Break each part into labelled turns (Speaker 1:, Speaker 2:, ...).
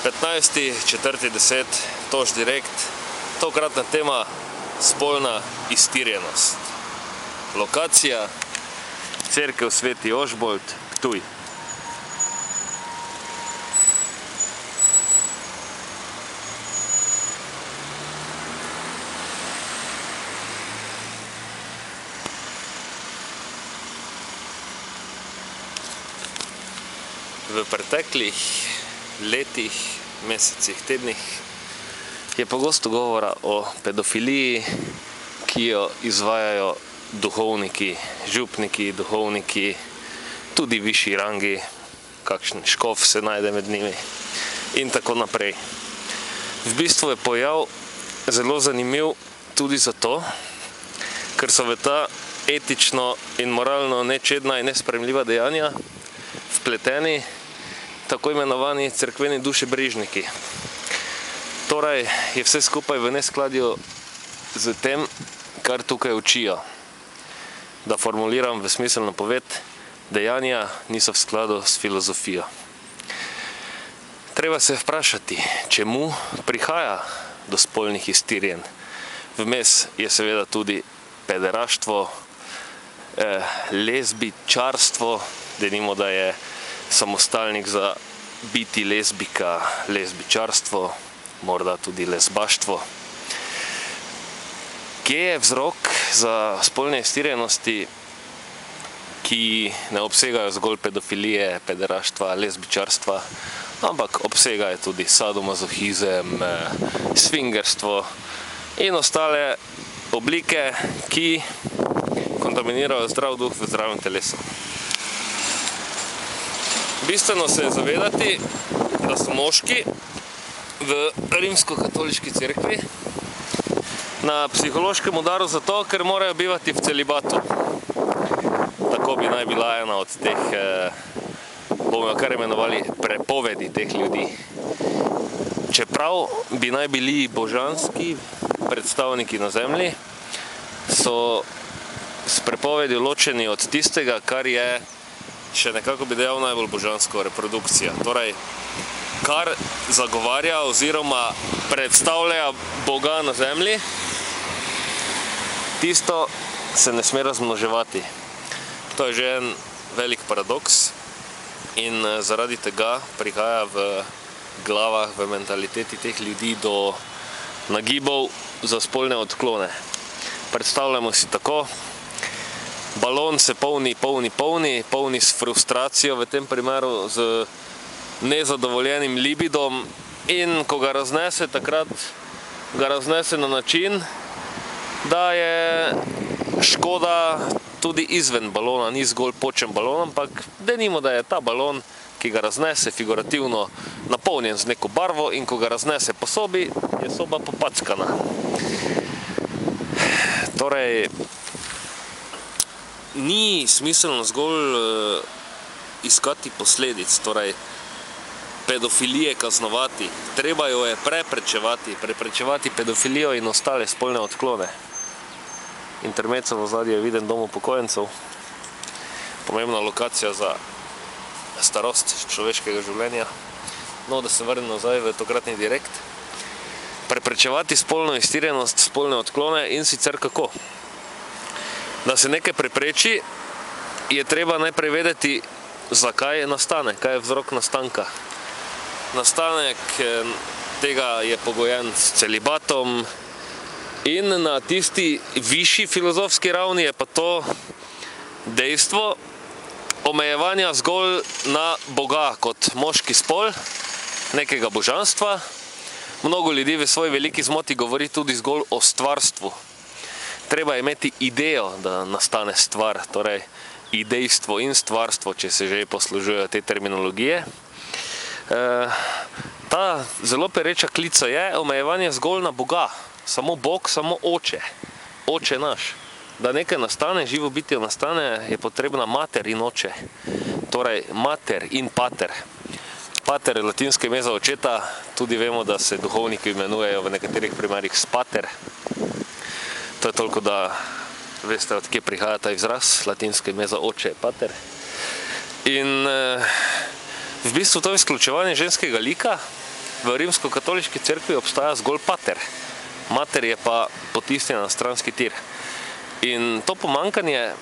Speaker 1: 15.4.10, Toš direkt, tokratna tema spolna iztirjenost. Lokacija Cerkev Sveti Ožbolt, Ptuj. V preteklih letih, mesecih, tednih je pogosto govora o pedofiliji, ki jo izvajajo duhovniki, župniki, duhovniki, tudi višji rangi, kakšen škof se najde med njimi in tako naprej. V bistvu je pojav zelo zanimiv tudi zato, ker so v ta etično in moralno nečedna in nesprejemljiva dejanja vpleteni tako imenovani cerkveni dušebrižniki. Torej je vse skupaj v neskladju z tem, kar tukaj učijo. Da formuliram v smiselno poved, dejanja niso v skladu s filozofijo. Treba se vprašati, čemu prihaja do spolnih iztirjenj. Vmes je seveda tudi pederaštvo, lezbičarstvo, denimo, da je samostalnik za biti lezbika, lezbičarstvo, morda tudi lezbaštvo. Kje je vzrok za spolne iztirjenosti, ki ne obsegajo zgolj pedofilije, pederaštva, lezbičarstva, ampak obsegajo tudi sadomazohizem, svingerstvo in ostale oblike, ki kontaminirajo zdrav duh v zdravem telesu. Bistveno se je zavedati, da so moški v rimsko-katoliški cerkvi na psihološkem udaru zato, ker morajo bivati v celibatu. Tako bi naj bila ena od teh, bomo jo kar imenovali, prepovedi teh ljudi. Čeprav bi naj bili božanski predstavniki na zemlji, so s prepovedi ločeni od tistega, kar je še nekako bi dejal najbolj božansko, reprodukcija. Torej, kar zagovarja oziroma predstavlja Boga na zemlji, tisto se ne sme razmnoževati. To je že en velik paradoks in zaradi tega prihaja v glavah, v mentaliteti teh ljudi do nagibov za spolne odklone. Predstavljamo si tako, balon se polni s frustracijo, v tem primeru z nezadovoljenim libidom, in ko ga raznese, takrat ga raznese na način, da je škoda tudi izven balona, ni zgolj počen balon, ampak denimo, da je ta balon, ki ga raznese figurativno, napolnjen z neko barvo, in ko ga raznese po sobi, je soba popackana. Torej, ni smiselno zgolj iskati posledic, torej pedofilije kaznovati. Treba jo je preprečevati pedofilijo in ostale spolne odklone. Intermezzo v ozadju je viden dom upokojencev, pomembna lokacija za starost človeškega življenja. No, da se vrnem nazaj v tokratni direkt. Preprečevati spolno iztirjenost, spolne odklone, in sicer kako? Da se nekaj prepreči, je treba najprej vedeti, zakaj nastane, kaj je vzrok nastanka. Nastanek tega je pogojen s celibatom in na tisti višji filozofski ravni je pa to dejstvo omejevanja zgolj na Boga kot moški spol, nekega božanstva. Mnogo ljudi v svoji veliki zmoti govori tudi zgolj o stvarstvu. Treba je imeti idejo, da nastane stvar, torej idejstvo in stvarstvo, če se že poslužujejo te terminologije. Ta zelo pereča klica je omejevanje zgolj na Boga. Samo Bog, samo Oče. Oče naš. Da nekaj nastane, živo bitje nastane, je potrebna mater in oče. Torej, mater in pater. Pater je latinsko ime za očeta, tudi vemo, da se duhovniki imenujejo v nekaterih primerih spater. To je toliko, da veste, od kje prihaja ta izraz, latinsko ime za oče je pater. In v bistvu to izključevanje ženskega lika v rimsko-katoliški cerkvi obstaja zgolj pater. Mater je pa potisnjena na stranski tir. In to pomanjkanje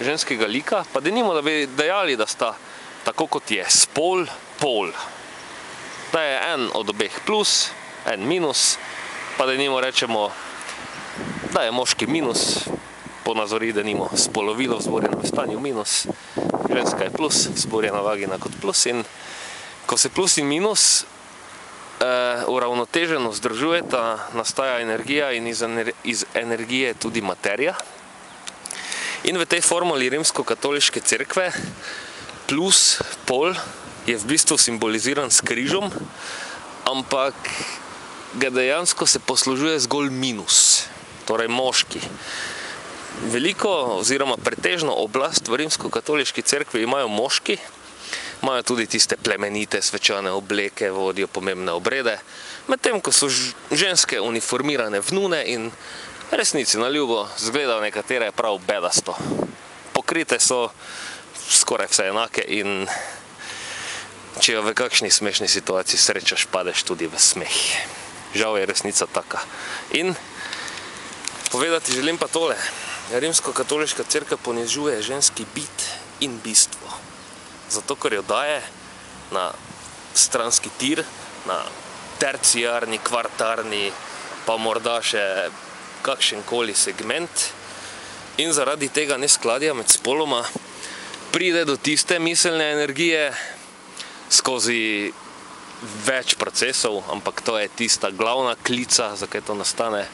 Speaker 1: ženskega lika, pa denimo, da bi dejali, da sta tako kot je spol, pol. Da je en od obeh plus, en minus, pa denimo rečemo, da je moški minus, ponazori denimo spolovilo vzborjeno v stanju minus, ženska je plus, vzborjena vagina kot plus, in ko se plus in minus uravnoteženo združujeta, nastaja energija in iz energije tudi materija. In v tej formuli rimsko-katoliške cerkve plus pol je v bistvu simboliziran s križom, ampak ga dejansko se poslužuje zgolj minus, torej moški. Veliko oziroma pretežno oblast v rimsko-katoliški cerkvi imajo moški, imajo tudi tiste plemenite svečane obleke, vodijo pomembne obrede, medtem ko so ženske uniformirane v nune in resnici na ljubo zgledajo nekatere prav bedasto. Pokrite so skoraj vse enake in če jo v kakšni smešni situaciji srečaš, padeš tudi v smeh. Žal je resnica taka. In povedati želim pa tole. Rimsko-katoliška cerkev ponižuje ženski bit in bistvo. Zato, ker jo daje na stranski tir, na terciarni, kvartarni, pa morda še kakšenkoli segment. In zaradi tega neskladja med spoloma pride do tiste miselne energije skozi več procesov, ampak to je tista glavna klica, zakaj to nastane,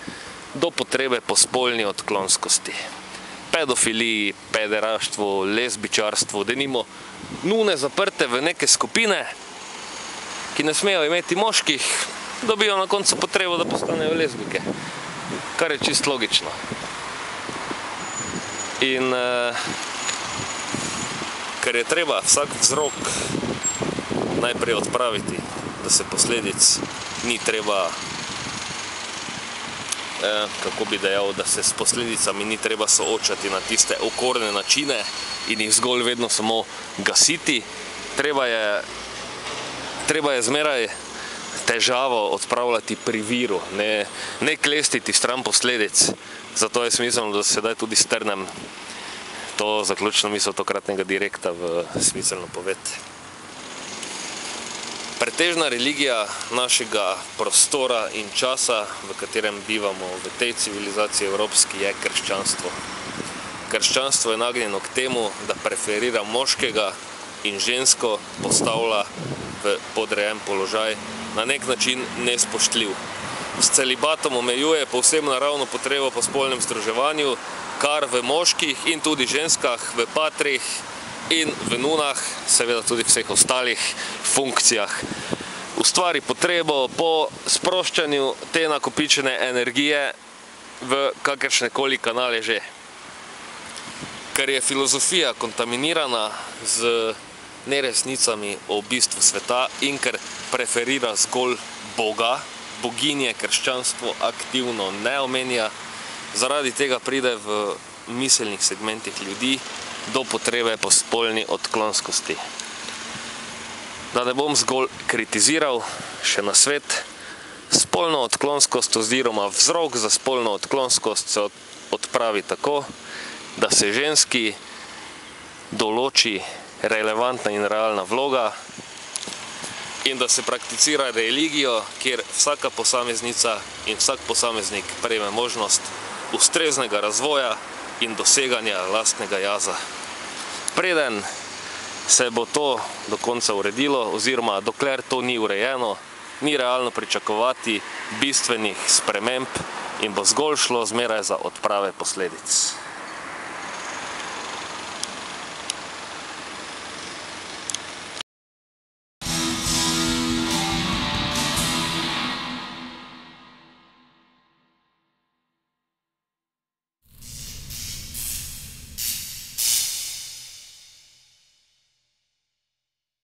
Speaker 1: do potrebe po spolni odklonskosti. Pedofiliji, pederaštvu, lezbičarstvu, denimo nune zaprte v neke skupine, ki ne smejo imeti moških, dobijo na koncu potrebo, da postanejo lezbike, kar je čisto logično. In ker je treba vsak vzrok najprej odpraviti, da se posledic ni treba, kako bi dejal, da se s posledicami ni treba soočati na tiste okorne načine in jih zgolj vedno samo gasiti. Treba je zmeraj težavo odpravljati pri viru, ne klestiti stran posledic. Zato je smiselno, da sedaj tudi strnem to zaključno misel tokratnega direkta v smiselno poved. Pretežna religija našega prostora in časa, v katerem bivamo v tej civilizaciji evropski, je krščanstvo. Krščanstvo je nagnjeno k temu, da preferira moškega in žensko postavlja v podrejen položaj, na nek način nespoštljiv. S celibatom omejuje povsem naravno potrebo po spolnem združevanju, kar v moških in tudi ženskah, v patrih in v nunah, seveda tudi vseh ostalih funkcijah, ustvari potrebo po sproščanju te nakopičene energije v kakršnekoli kanale že. Ker je filozofija kontaminirana z neresnicami o bistvu sveta in ker preferira zgolj Boga, boginje krščanstvo aktivno ne omenja, zaradi tega pride v miselnih segmentih ljudi do potrebe po spolni odklonskosti. Da ne bom zgolj kritiziral, še na svet, spolno odklonskost oziroma vzrok za spolno odklonskost se odpravi tako, da se ženski določi relevantna in realna vloga in da se prakticira religijo, kjer vsaka posameznica in vsak posameznik prejme možnost ustreznega razvoja in doseganja lastnega jaza. Preden se bo to do konca uredilo, oziroma dokler to ni urejeno, ni realno pričakovati bistvenih sprememb in bo zgolj šlo zmeraj za odprave posledic.